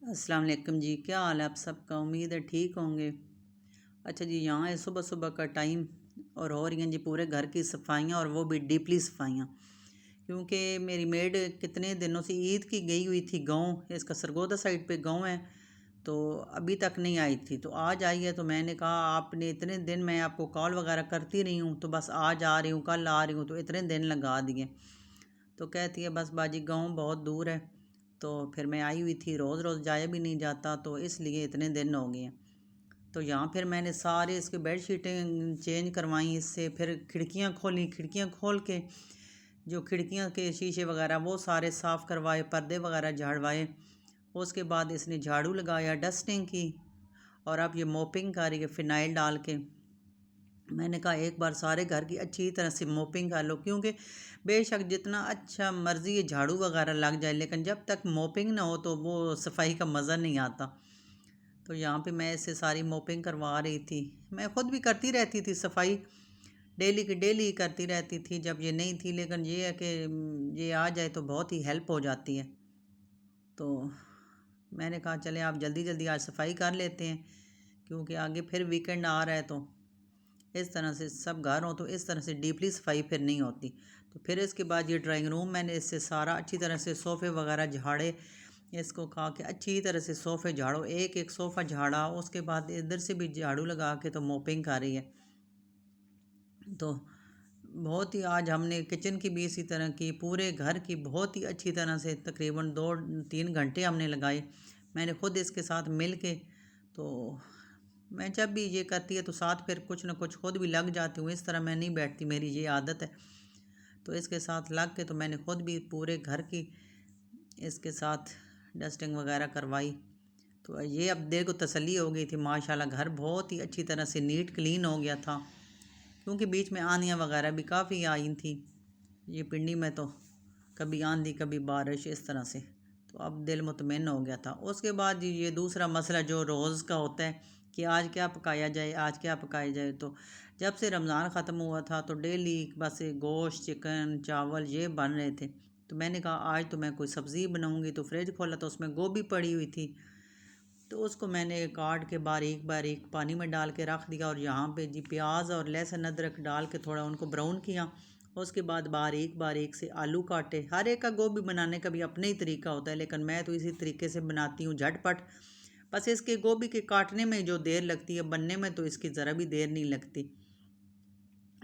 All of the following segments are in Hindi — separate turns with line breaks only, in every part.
अस्सलाम वालेकुम जी। क्या हाल है आप सबका? उम्मीद है ठीक होंगे। अच्छा जी, यहाँ है सुबह सुबह का टाइम और हो रही हैं जी पूरे घर की सफाइयाँ, और वो भी डीपली सफाइयाँ। क्योंकि मेरी मेड कितने दिनों से ईद की गई हुई थी गांव, इसका सरगोदा साइड पे गांव है, तो अभी तक नहीं आई थी। तो आज आई है, तो मैंने कहा आपने इतने दिन, मैं आपको कॉल वगैरह करती रही हूँ, तो बस आज आ रही हूँ, कल आ रही हूँ, तो इतने दिन लगा दिए। तो कहती है बस बाजी गांव बहुत दूर है, तो फिर मैं आई हुई थी, रोज़ रोज़ जाया भी नहीं जाता, तो इसलिए इतने दिन हो गए हैं। तो यहाँ फिर मैंने सारे इसके बेड शीटें चेंज करवाई इससे, फिर खिड़कियाँ खोली, खिड़कियाँ खोल के जो खिड़कियाँ के शीशे वगैरह वो सारे साफ़ करवाए, पर्दे वगैरह झाड़वाए। उसके बाद इसने झाड़ू लगाया, डस्टिंग की, और अब ये मोपिंग कर रही है फ़िनाइल डाल के। मैंने कहा एक बार सारे घर की अच्छी तरह से मोपिंग कर लो, क्योंकि बेशक जितना अच्छा मर्ज़ी ये झाड़ू वगैरह लग जाए, लेकिन जब तक मोपिंग ना हो तो वो सफाई का मज़ा नहीं आता। तो यहाँ पे मैं इससे सारी मोपिंग करवा रही थी। मैं ख़ुद भी करती रहती थी सफाई, डेली की डेली करती रहती थी जब ये नहीं थी, लेकिन ये है कि ये आ जाए तो बहुत ही हेल्प हो जाती है। तो मैंने कहा चले आप जल्दी जल्दी आज सफाई कर लेते हैं, क्योंकि आगे फिर वीकेंड आ रहा है, तो इस तरह से सब घर हों तो इस तरह से डीपली सफाई फिर नहीं होती। तो फिर इसके बाद ये ड्राइंग रूम मैंने इससे सारा अच्छी तरह से सोफ़े वगैरह झाड़े। इसको कहा कि अच्छी तरह से सोफ़े झाड़ो, एक एक सोफ़ा झाड़ा, उसके बाद इधर से भी झाड़ू लगा के तो मोपिंग कर रही है। तो बहुत ही आज हमने किचन की भी इसी तरह की, पूरे घर की बहुत ही अच्छी तरह से तकरीबन 2-3 घंटे हमने लगाए, मैंने ख़ुद इसके साथ मिल के। तो मैं जब भी ये करती है तो साथ फिर कुछ ना कुछ खुद भी लग जाती हूँ, इस तरह मैं नहीं बैठती, मेरी ये आदत है। तो इसके साथ लग के तो मैंने खुद भी पूरे घर की इसके साथ डस्टिंग वगैरह करवाई। तो ये अब देर को तसल्ली हो गई थी, माशाल्लाह घर बहुत ही अच्छी तरह से नीट क्लीन हो गया था, क्योंकि बीच में आंधियाँ वगैरह भी काफ़ी आई थी ये पिंडी में, तो कभी आंधी कभी बारिश इस तरह से। तो अब दिल मुतमईन हो गया था। उसके बाद ये दूसरा मसला जो रोज़ का होता है कि आज क्या पकाया जाए, आज क्या पकाया जाए। तो जब से रमज़ान ख़त्म हुआ था तो डेली बस गोश्त, चिकन, चावल ये बन रहे थे। तो मैंने कहा आज तो मैं कोई सब्ज़ी बनाऊंगी, तो फ्रिज खोला तो उसमें गोभी पड़ी हुई थी, तो उसको मैंने काट के बारीक बारीक पानी में डाल के रख दिया, और यहाँ पे जी प्याज और लहसुन अदरक डाल के थोड़ा उनको ब्राउन किया। उसके बाद बारीक बारीक से आलू काटे। हर एक का गोभी बनाने का भी अपना ही तरीका होता है, लेकिन मैं तो इसी तरीके से बनाती हूँ, झटपट। बस इसके गोभी के काटने में जो देर लगती है, बनने में तो इसकी ज़रा भी देर नहीं लगती।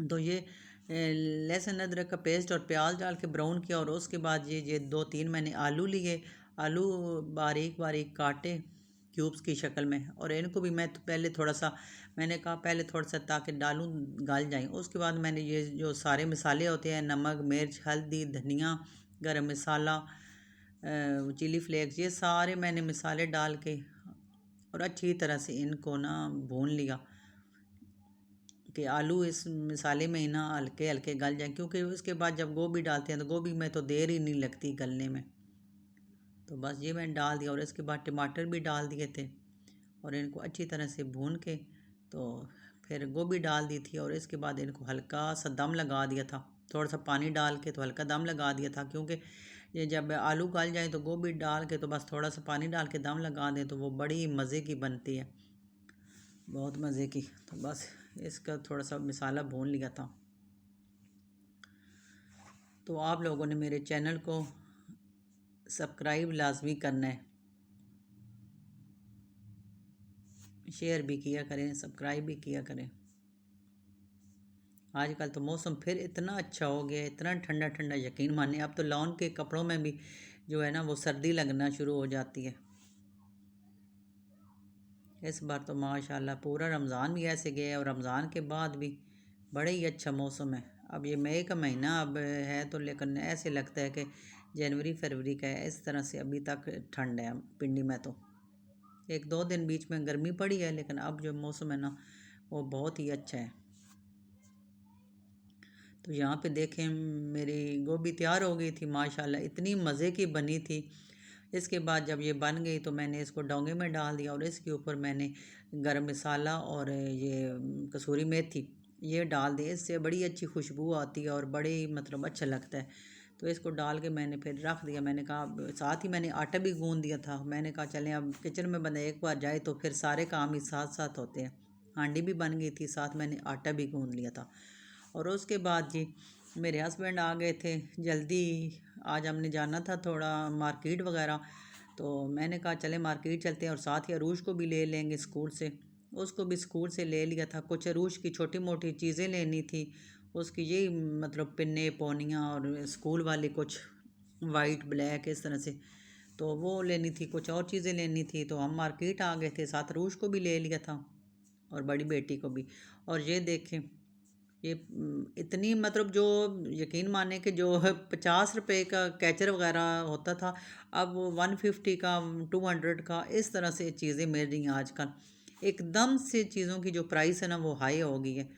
तो ये लहसुन अदरक का पेस्ट और प्याज डाल के ब्राउन किया, और उसके बाद ये 2-3 मैंने आलू लिए। आलू बारीक बारीक काटे क्यूब्स की शक्ल में, और इनको भी मैं तो पहले थोड़ा सा, मैंने कहा पहले थोड़ा सा ताकि डालूं गल जाएं। उसके बाद मैंने ये जो सारे मसाले होते हैं, नमक, मिर्च, हल्दी, धनिया, गरम मसाला, चिली फ्लेक्स, ये सारे मैंने मसाले डाल के और अच्छी तरह से इनको ना भून लिया कि आलू इस मसाले में ही ना हल्के हल्के गल जाए, क्योंकि उसके बाद जब गोभी डालते हैं तो गोभी में तो देर ही नहीं लगती गलने में। तो बस ये मैंने डाल दिया, और इसके बाद टमाटर भी डाल दिए थे, और इनको अच्छी तरह से भून के तो फिर गोभी डाल दी थी, और इसके बाद इनको हल्का सा दम लगा दिया था। थोड़ा सा पानी डाल के तो हल्का दम लगा दिया था, क्योंकि ये जब आलू गल जाए तो गोभी डाल के तो बस थोड़ा सा पानी डाल के दम लगा दें, तो वो बड़ी मज़े की बनती है, बहुत मज़े की। तो बस इसका थोड़ा सा मसाला भून लिया था। तो आप लोगों ने मेरे चैनल को सब्सक्राइब लाजमी करना है, शेयर भी किया करें, सब्सक्राइब भी किया करें। आजकल तो मौसम फिर इतना अच्छा हो गया, इतना ठंडा ठंडा, यकीन मानिए अब तो लॉन के कपड़ों में भी जो है ना वो सर्दी लगना शुरू हो जाती है। इस बार तो माशाल्लाह पूरा रमज़ान भी ऐसे गया, और रमज़ान के बाद भी बड़े ही अच्छा मौसम है। अब ये मई का महीना अब है, तो लेकिन ऐसे लगता है कि जनवरी फरवरी का है, इस तरह से अभी तक ठंड है पिंडी में। तो 1-2 दिन बीच में गर्मी पड़ी है, लेकिन अब जो मौसम है ना वो बहुत ही अच्छा है। तो यहाँ पे देखें मेरी गोभी तैयार हो गई थी, माशाल्लाह इतनी मज़े की बनी थी। इसके बाद जब ये बन गई तो मैंने इसको डोंगे में डाल दिया, और इसके ऊपर मैंने गरम मसाला और ये कसूरी मेथी ये डाल दी। इससे बड़ी अच्छी खुशबू आती है और बड़ी मतलब अच्छा लगता है। तो इसको डाल के मैंने फिर रख दिया। मैंने कहा साथ ही मैंने आटा भी गूंद दिया था। मैंने कहा चलें अब किचन में बंदा एक बार जाए तो फिर सारे काम ही साथ साथ होते हैं। हांडी भी बन गई थी, साथ मैंने आटा भी गूंद लिया था। और उसके बाद जी मेरे हस्बैंड आ गए थे जल्दी। आज हमने जाना था थोड़ा मार्केट वगैरह, तो मैंने कहा चले मार्केट चलते हैं और साथ ही अरूज को भी ले लेंगे स्कूल से। उसको भी स्कूल से ले लिया था। कुछ अरूज की छोटी मोटी चीज़ें लेनी थी, उसकी यही मतलब पिन्ने पोनियाँ और स्कूल वाली कुछ वाइट ब्लैक इस तरह से, तो वो लेनी थी। कुछ और चीज़ें लेनी थी, तो हम मार्केट आ गए थे। साथ अरूज को भी ले लिया था और बड़ी बेटी को भी। और ये देखें ये इतनी मतलब जो यकीन माने कि जो 50 रुपए का कैचर वगैरह होता था, अब 150 का 200 का इस तरह से चीज़ें मिल रही हैं आजकल। एकदम से चीज़ों की जो प्राइस है ना वो हाई हो गई है।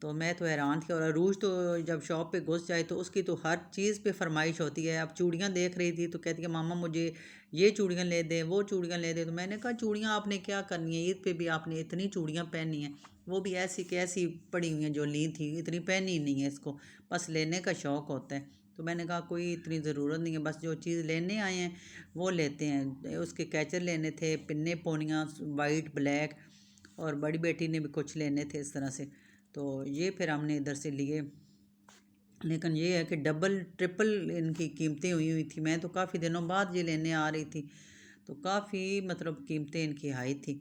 तो मैं तो हैरान थी। और अरूज तो जब शॉप पे घुस जाए तो उसकी तो हर चीज़ पे फरमाइश होती है। अब चूड़ियाँ देख रही थी तो कहती है मामा मुझे ये चूड़ियाँ ले दे, वो चूड़ियाँ ले दे। तो मैंने कहा चूड़ियाँ आपने क्या करनी है, ईद पे भी आपने इतनी चूड़ियाँ पहनी हैं, वो भी ऐसी कैसी पड़ी हुई हैं जो ली थी, इतनी पहनी नहीं है इसको, बस लेने का शौक़ होता है। तो मैंने कहा कोई इतनी ज़रूरत नहीं है, बस जो चीज़ लेने आए हैं वो लेते हैं। उसके कैचर लेने थे, पिन्ने पोनियाँ वाइट ब्लैक, और बड़ी बेटी ने भी कुछ लेने थे इस तरह से। तो ये फिर हमने इधर से लिए। लेकिन ये है कि डबल ट्रिपल इनकी कीमतें हुई हुई थी। मैं तो काफ़ी दिनों बाद ये लेने आ रही थी, तो काफ़ी मतलब कीमतें इनकी हाई थी।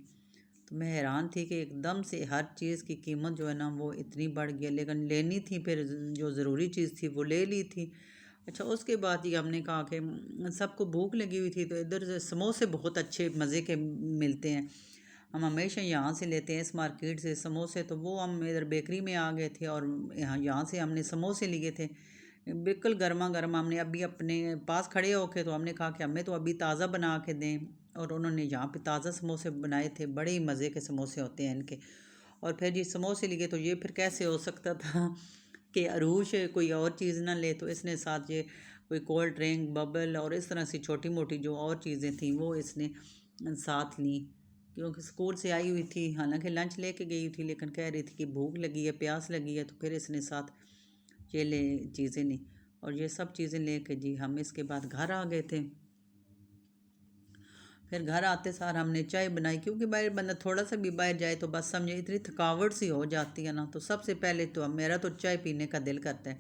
तो मैं हैरान थी कि एकदम से हर चीज़ की कीमत जो है ना वो इतनी बढ़ गई। लेकिन लेनी थी, फिर जो ज़रूरी चीज़ थी वो ले ली थी। अच्छा उसके बाद ये हमने कहा कि सबको भूख लगी हुई थी, तो इधर से समोसे बहुत अच्छे मज़े के मिलते हैं। हम हमेशा यहाँ से लेते हैं इस मार्केट से समोसे। तो वो हम इधर बेकरी में आ गए थे और यहाँ से हमने समोसे लिए थे, बिल्कुल गर्मा गर्म। हमने अभी अपने पास खड़े होके तो हमने कहा कि हमें तो अभी ताज़ा बना के दें, और उन्होंने यहाँ पे ताज़ा समोसे बनाए थे। बड़े ही मज़े के समोसे होते हैं इनके। और फिर ये समोसे लिए तो ये फिर कैसे हो सकता था कि अरूश कोई और चीज़ ना ले, तो इसने साथ ये कोई कोल्ड ड्रिंक बबल और इस तरह से छोटी मोटी जो और चीज़ें थी वो इसने साथ ली, क्योंकि स्कूल से आई हुई थी। हालांकि लंच लेके गई थी, लेकिन कह रही थी कि भूख लगी है, प्यास लगी है, तो फिर इसने साथ ये ले चीज़ें ली। और ये सब चीज़ें लेके जी हम इसके बाद घर आ गए थे। फिर घर आते सार हमने चाय बनाई, क्योंकि बाहर बंदा थोड़ा सा भी बाहर जाए तो बस समझे इतनी थकावट सी हो जाती है ना। तो सबसे पहले तो मेरा तो चाय पीने का दिल करता है।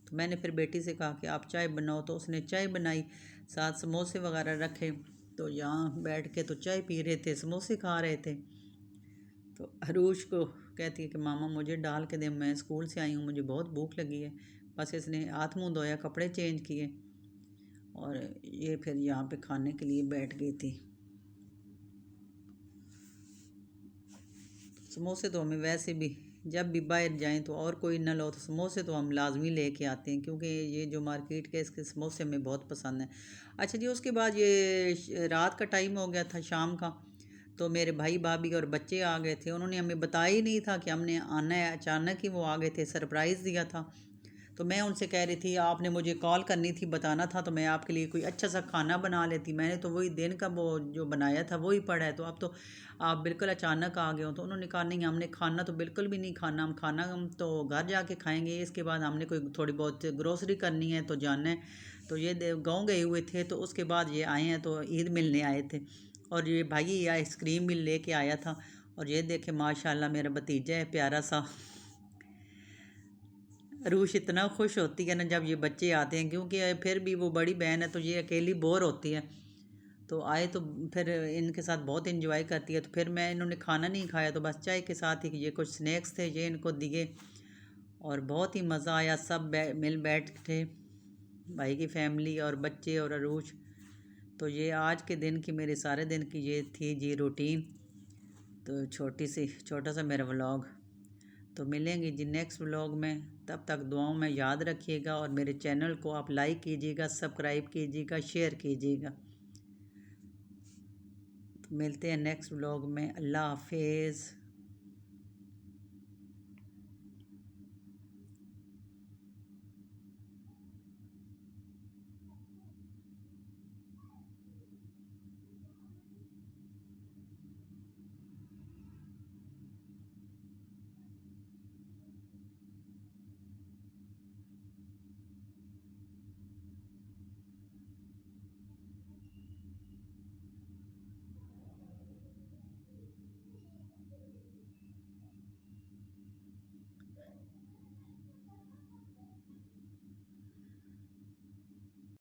तो मैंने फिर बेटी से कहा कि आप चाय बनाओ, तो उसने चाय बनाई, साथ समोसे वगैरह रखे। तो यहाँ बैठ के तो चाय पी रहे थे, समोसे खा रहे थे। तो हरूश को कहती है कि मामा मुझे डाल के दे, मैं स्कूल से आई हूँ, मुझे बहुत भूख लगी है। बस इसने हाथ मुँह धोया, कपड़े चेंज किए और ये फिर यहाँ पे खाने के लिए बैठ गई थी। समोसे तो हमें वैसे भी जब भी बाहर जाएं तो और कोई ना लो तो समोसे तो हम लाजमी लेके आते हैं, क्योंकि ये जो मार्केट के इसके समोसे हमें बहुत पसंद है। अच्छा जी उसके बाद ये रात का टाइम हो गया था, शाम का। तो मेरे भाई भाभी और बच्चे आ गए थे। उन्होंने हमें बताया ही नहीं था कि हमने आना है, अचानक ही वो आ गए थे, सरप्राइज़ दिया था। तो मैं उनसे कह रही थी आपने मुझे कॉल करनी थी, बताना था, तो मैं आपके लिए कोई अच्छा सा खाना बना लेती। मैंने तो वही दिन का वो जो बनाया था वही पड़ा है, तो अब तो आप बिल्कुल अचानक आ गए हो। तो उन्होंने कहा नहीं हमने खाना तो बिल्कुल भी नहीं खाना, हम तो घर जाके खाएंगे। इसके बाद हमने कोई थोड़ी बहुत ग्रोसरी करनी है तो जाना है। तो ये गाँव गए हुए थे, तो उसके बाद ये आए हैं, तो ईद मिलने आए थे। और ये भाई ये आइसक्रीम भी लेके आया था। और ये देखे माशाल्लाह मेरा भतीजा है प्यारा सा। रूश इतना खुश होती है ना जब ये बच्चे आते हैं, क्योंकि फिर भी वो बड़ी बहन है तो ये अकेली बोर होती है। तो आए तो फिर इनके साथ बहुत इन्जॉय करती है। तो फिर मैं इन्होंने खाना नहीं खाया, तो बस चाय के साथ ही ये कुछ स्नैक्स थे ये इनको दिए, और बहुत ही मज़ा आया। सब मिल बैठ थे, भाई की फैमिली और बच्चे और अरूज। तो ये आज के दिन की मेरे सारे दिन की ये थी जी रूटीन। तो छोटा सा मेरा व्लॉग। तो मिलेंगे जी नेक्स्ट व्लॉग में। तब तक दुआओं में याद रखिएगा, और मेरे चैनल को आप लाइक कीजिएगा, सब्सक्राइब कीजिएगा, शेयर कीजिएगा। तो मिलते हैं नेक्स्ट व्लॉग में। अल्लाह हाफिज़।